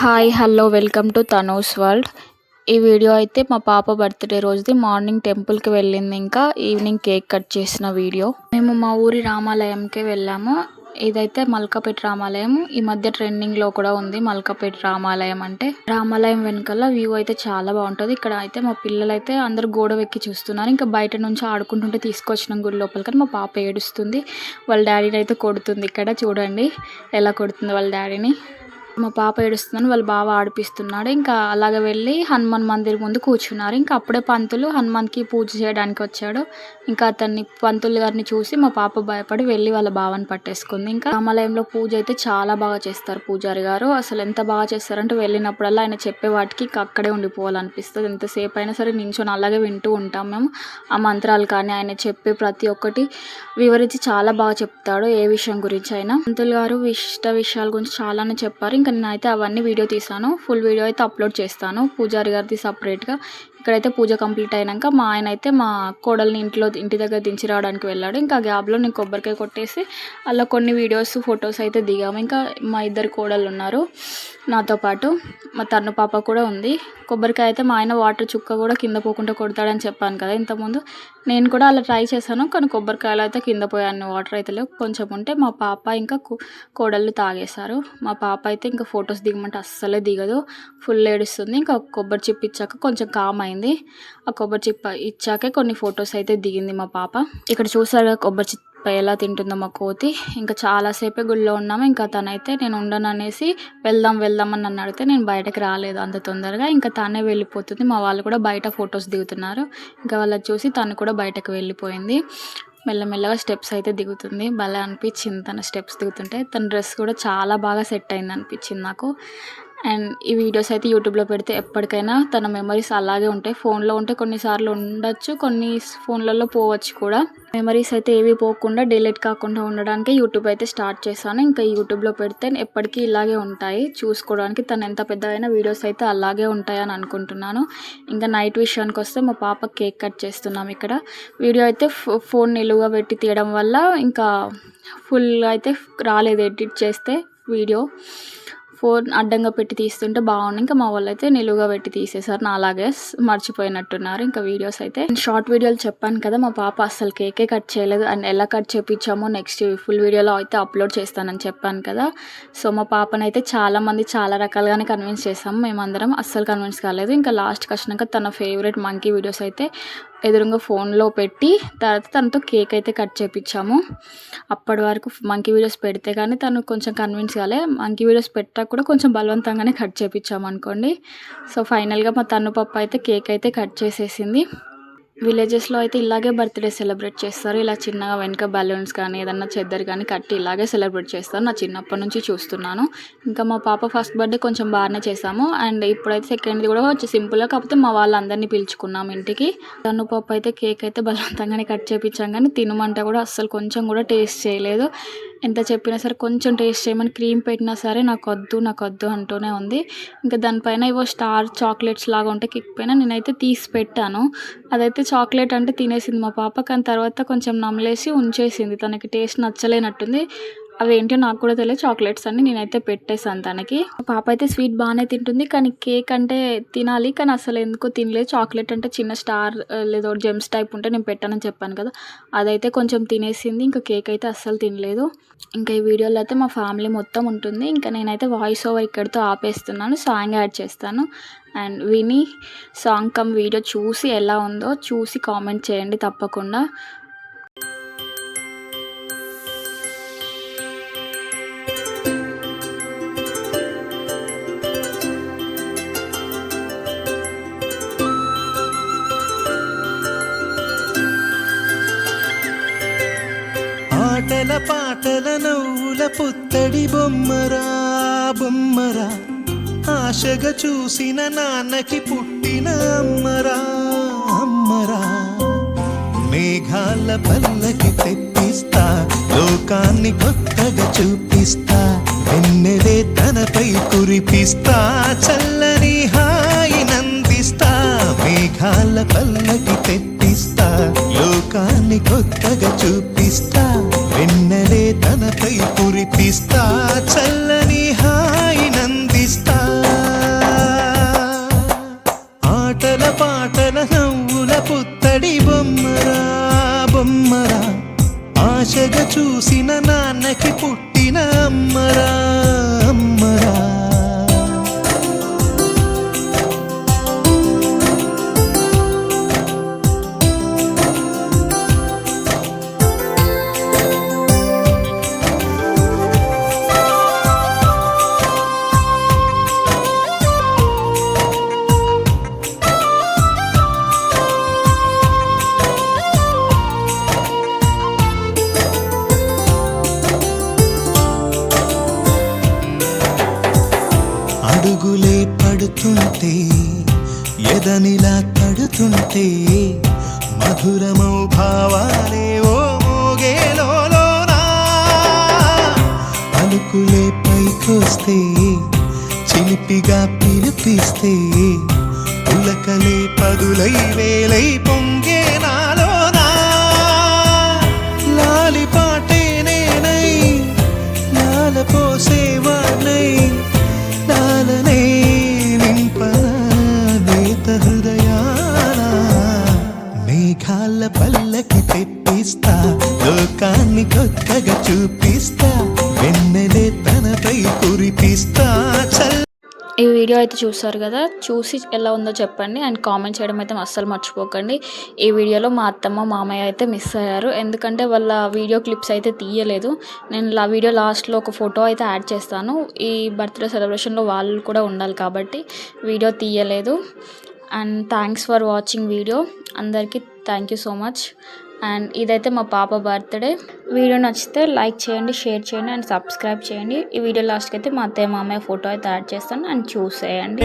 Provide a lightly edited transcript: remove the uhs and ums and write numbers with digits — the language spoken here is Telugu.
Hi hello welcome to Tanu's world. ఈ వీడియో అయితే మా పాప బర్త్డే రోజుది. మార్నింగ్ టెంపుల్కి వెళ్ళింది, ఇంకా ఈవినింగ్ కేక్ కట్ చేసిన వీడియో. మేము మా ఊరి రామాలయంకి వెళ్ళాము. ఇదైతే మల్కపేట రామాలయం. ఈ మధ్య ట్రెండింగ్లో కూడా ఉంది మల్కపేట రామాలయం అంటే. రామాలయం వెనకాల వ్యూ అయితే చాలా బాగుంటుంది. ఇక్కడ అయితే మా పిల్లలు అయితే అందరూ గోడ వెక్కి చూస్తున్నారు. ఇంకా బయట నుంచి ఆడుకుంటుంటే తీసుకొచ్చిన గుడి లోపలికి. మా పాప ఏడుస్తుంది, వాళ్ళ డాడీని అయితే కొడుతుంది. ఇక్కడ చూడండి ఎలా కొడుతుంది వాళ్ళ డాడీని. మా పాప ఏడుస్తుందని వాళ్ళ బావ ఆడిపిస్తున్నాడు. ఇంకా అలాగే వెళ్ళి హనుమాన్ మందిర్ ముందు కూర్చున్నారు. ఇంకా అప్పుడే పంతులు హనుమాన్కి పూజ చేయడానికి వచ్చాడు. ఇంకా అతన్ని పంతులు గారిని చూసి మా పాప భయపడి వెళ్ళి వాళ్ళ బావని పట్టేసుకుంది. ఇంకా రామాలయంలో పూజ అయితే చాలా బాగా చేస్తారు పూజారి గారు. అసలు ఎంత బాగా చేస్తారంటే వెళ్ళినప్పుడల్లా ఆయన చెప్పే వాటికి అక్కడే ఉండిపోవాలనిపిస్తుంది. ఎంతసేపు అయినా సరే నించొని అలాగే వింటూ ఉంటాం మేము. ఆ మంత్రాలు కానీ ఆయన చెప్పే ప్రతి ఒక్కటి వివరించి చాలా బాగా చెప్తాడు, ఏ విషయం గురించి అయినా. పంతులు గారు విషయాల గురించి చాలానే చెప్పారు. ఇంకా నేనైతే అవన్నీ వీడియో తీసాను. ఫుల్ వీడియో అయితే అప్లోడ్ చేస్తాను పూజారి గారిది సపరేట్గా. ఇక్కడైతే పూజ కంప్లీట్ అయినాక మా ఆయన అయితే మా కోడల్ని ఇంటి దగ్గర దించి రావడానికి వెళ్ళాడు. ఇంకా గ్యాప్లో నేను కొబ్బరికాయ కొట్టేసి అలా కొన్ని వీడియోస్ ఫొటోస్ అయితే దిగాము. ఇంకా మా ఇద్దరు కోడళ్ళు ఉన్నారు నాతో పాటు, మా తన్ను పాప కూడా ఉంది. కొబ్బరికాయ అయితే మా ఆయన వాటర్ చుక్క కూడా కింద పోకుండా కొడతాడని చెప్పాను కదా ఇంతకుముందు. నేను కూడా అలా ట్రై చేశాను, కానీ కొబ్బరికాయలు అయితే కింద పోయాను, వాటర్ అయితే లేవు. కొంచెం ఉంటే మా పాప ఇంకా కోడళ్ళు తాగేశారు. మా పాప అయితే ఇంకా ఫొటోస్ దిగమంటే అస్సలే దిగదు, ఫుల్ ఏడుస్తుంది. ఇంకా కొబ్బరి చిప్ ఇచ్చాక కొంచెం కామ్ అయింది. ఆ కొబ్బరి చిప్ ఇచ్చాకే కొన్ని ఫొటోస్ అయితే దిగింది మా పాప. ఇక్కడ చూసారు కొబ్బరి చిప్ ఎలా తింటుందో మా కోతి. ఇంకా చాలాసేపే గుళ్ళో ఉన్నాము. ఇంకా తనైతే నేను ఉండను అనేసి వెళ్దాం అని నన్ను అడిగితే నేను బయటకు రాలేదు అంత తొందరగా. ఇంకా తనే వెళ్ళిపోతుంది. మా వాళ్ళు కూడా బయట ఫొటోస్ దిగుతున్నారు. ఇంకా వాళ్ళని చూసి తను కూడా బయటకు వెళ్ళిపోయింది. మెల్లమెల్లగా స్టెప్స్ అయితే దిగుతుంది. భలే అనిపించింది తన స్టెప్స్ దిగుతుంటే. తన డ్రెస్ కూడా చాలా బాగా సెట్ అయింది అనిపించింది నాకు. అండ్ ఈ వీడియోస్ అయితే యూట్యూబ్లో పెడితే ఎప్పటికైనా తన మెమరీస్ అలాగే ఉంటాయి. ఫోన్లో ఉంటే కొన్నిసార్లు ఉండొచ్చు, కొన్ని ఫోన్లలో పోవచ్చు కూడా. మెమరీస్ అయితే ఏవి పోకుండా డిలీట్ కాకుండా ఉండడానికి యూట్యూబ్ అయితే స్టార్ట్ చేశాను. ఇంకా యూట్యూబ్లో పెడితే ఎప్పటికీ ఇలాగే ఉంటాయి చూసుకోవడానికి. తను ఎంత పెద్దగైనా వీడియోస్ అయితే అలాగే ఉంటాయని అనుకుంటున్నాను. ఇంకా నైట్ విషయానికి వస్తే మా పాప కేక్ కట్ చేస్తున్నాం. ఇక్కడ వీడియో అయితే ఫోన్ నిలువుగా పెట్టి తీయడం వల్ల ఇంకా ఫుల్ అయితే రాలేదు ఎడిట్ చేస్తే వీడియో. ఫోన్ అడ్డంగా పెట్టి తీస్తుంటే బాగుంది. ఇంకా మా వాళ్ళు అయితే నిలువుగా పెట్టి తీసేశారు, నా అలాగే మర్చిపోయినట్టున్నారు. ఇంకా వీడియోస్ అయితే షార్ట్ వీడియోలు చెప్పాను కదా, మా పాప అస్సలు కేకే కట్ చేయలేదు. అండ్ ఎలా కట్ చేయించామో నెక్స్ట్ ఫుల్ వీడియోలో అయితే అప్లోడ్ చేస్తానని చెప్పాను కదా. సో మా పాపనైతే చాలామంది చాలా రకాలుగానే కన్విన్స్ చేసాము. మేమందరం అస్సలు కన్విన్స్ కాలేదు. ఇంకా లాస్ట్కి వచ్చినాక తన ఫేవరెట్ మంకీ వీడియోస్ అయితే ఎదురుగా ఫోన్లో పెట్టి తర్వాత తనతో కేక్ అయితే కట్ చేయించాము. అప్పటి వరకు మంకీ వీడియోస్ పెడితే కానీ తను కొంచెం కన్విన్స్ కాలే. మంకీ వీడియోస్ పెట్టాక కూడా కొంచెం బలవంతంగానే కట్ చేయించాము అనుకోండి. సో ఫైనల్గా మా తన్ను పప్ప అయితే కేక్ అయితే కట్ చేసేసింది. విలేజెస్లో అయితే ఇలాగే బర్త్డే సెలబ్రేట్ చేస్తారు. ఇలా చిన్నగా వెనక బలూన్స్ కానీ ఏదన్నా చెద్దరు కానీ కట్టి ఇలాగే సెలబ్రేట్ చేస్తారు. నా చిన్నప్పటి నుంచి చూస్తున్నాను. ఇంకా మా పాప ఫస్ట్ బర్త్డే కొంచెం బాగానే చేసాము. అండ్ ఇప్పుడైతే సెకండ్ది కూడా వచ్చి సింపుల్గా, కాకపోతే మా వాళ్ళందరినీ పిలుచుకున్నాము ఇంటికి. తను పాప అయితే కేక్ అయితే బలవంతంగానే కట్ చేయించాం, కానీ తినమంటే కూడా అస్సలు కొంచెం కూడా టేస్ట్ చేయలేదు. ఎంత చెప్పినా సరే కొంచెం టేస్ట్ చేయమని క్రీమ్ పెట్టినా సరే నాకు వద్దు అంటూనే ఉంది. ఇంకా దానిపైన ఏవో స్టార్ చాక్లెట్స్ లాగా ఉంటే కిక్ పైన నేనైతే తీసి పెట్టాను. అదైతే చాక్లెట్ అంటే తినేసింది మా పాప, కానీ తర్వాత కొంచెం నమలేసి ఉంచేసింది. తనకి టేస్ట్ నచ్చలేనట్టుంది. అవి ఏంటో నాకు కూడా తెలియదు, చాక్లెట్స్ అన్ని నేనైతే పెట్టేసాను తనకి. పాప అయితే స్వీట్ బాగానే తింటుంది, కానీ కేక్ అంటే తినాలి కానీ అసలు ఎందుకో తినలేదు. చాక్లెట్ అంటే చిన్న స్టార్ లేదో జెమ్స్ టైప్ ఉంటే నేను పెట్టానని చెప్పాను కదా, అదైతే కొంచెం తినేసింది. ఇంకా కేక్ అయితే అస్సలు తినలేదు. ఇంకా ఈ వీడియోలో అయితే మా ఫ్యామిలీ మొత్తం ఉంటుంది. ఇంకా నేనైతే వాయిస్ ఓవర్ ఇక్కడితో ఆపేస్తున్నాను, సాంగ్ యాడ్ చేస్తాను. అండ్ విని సాంగ్ కమ్ వీడియో చూసి ఎలా ఉందో చూసి కామెంట్ చేయండి తప్పకుండా. ఆటల పాటల నవ్వుల పుత్తడి బొమ్మరా ఆశగా చూసిన నాన్నకి పుట్టిన అమ్మరా మేఘాల పల్లకి తెప్పిస్తా, లోకాన్ని కొత్తగా చూపిస్తా, వెన్నెలే తనపై కురిపిస్తా, చల్లని హాయి నందిస్తా. మేఘాల పల్లకి తెప్పిస్తా, లోకాన్ని కొత్తగా చూపిస్తా, వెన్నెలే తనపై కురిపిస్తా, చల్లని హాయి నందిస్తా. పిడుగులే పడుతుంటే ఎదనిలా తడుతుంటే మధురమౌ భావాలే ఓ మోగేలోనా పలుకులే పైకొస్తే చిలిపిగా పిలిపిస్తే పులకలే పదులై వేలై పొంగే నాలోనా లాలి పాటే నేనై లాల పోసేవాణ్ణై లాలనే నింపనా నేత హృదయాన మేఘాల పల్లకి తెప్పిస్తా లోకాన్ని కొత్తగా చూపిస్తా వెన్నెలే తనపై కురిపిస్తా ఈ వీడియో అయితే చూసారు కదా, చూసి ఎలా ఉందో చెప్పండి అండ్ కామెంట్ చేయడం అయితే అస్సలు మర్చిపోకండి. ఈ వీడియోలో మా అత్తమ్మ మామయ్య అయితే మిస్ అయ్యారు, ఎందుకంటే వాళ్ళ వీడియో క్లిప్స్ అయితే తీయలేదు. నేను వీడియో లాస్ట్లో ఒక ఫోటో అయితే యాడ్ చేస్తాను. ఈ బర్త్డే సెలబ్రేషన్లో వాళ్ళు కూడా ఉండాలి కాబట్టి వీడియో తీయలేదు. And thanks for watching video. అందరికీ thank you so much. And ఇదైతే మా పాప బర్త్డే. వీడియో నచ్చితే లైక్ చేయండి, షేర్ చేయండి అండ్ సబ్స్క్రైబ్ చేయండి. ఈ వీడియో లాస్ట్కి అయితే మా అత్తయ్య మామయ్య ఫోటో అయితే యాడ్ చేస్తాను అండ్ చూసేయండి.